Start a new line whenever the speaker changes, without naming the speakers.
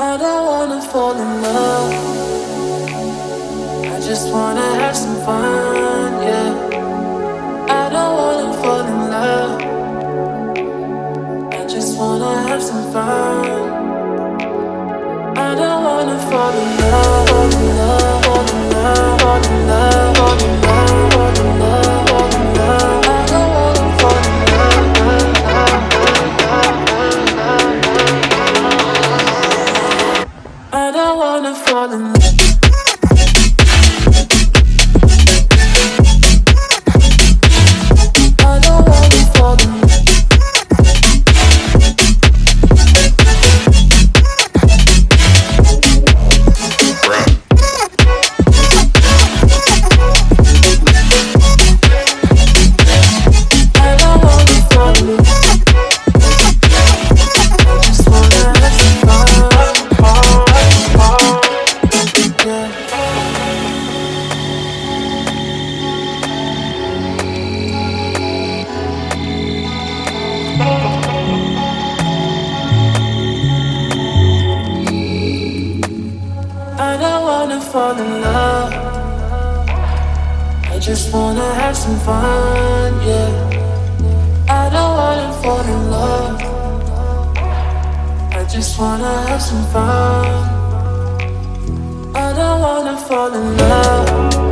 I don't wanna fall in love. I just wanna have some fun, yeah. I don't wanna fall in love. I just wanna have some fun. I don't wanna fall in love, fall in love, fall in love, fall in love, fall in love, fall in love, fall in love. I don't wanna fall in love. I don't wanna fall in love. Fall in love. I just wanna have some fun, yeah. I don't wanna fall in love. I just wanna have some fun. I don't wanna fall in love.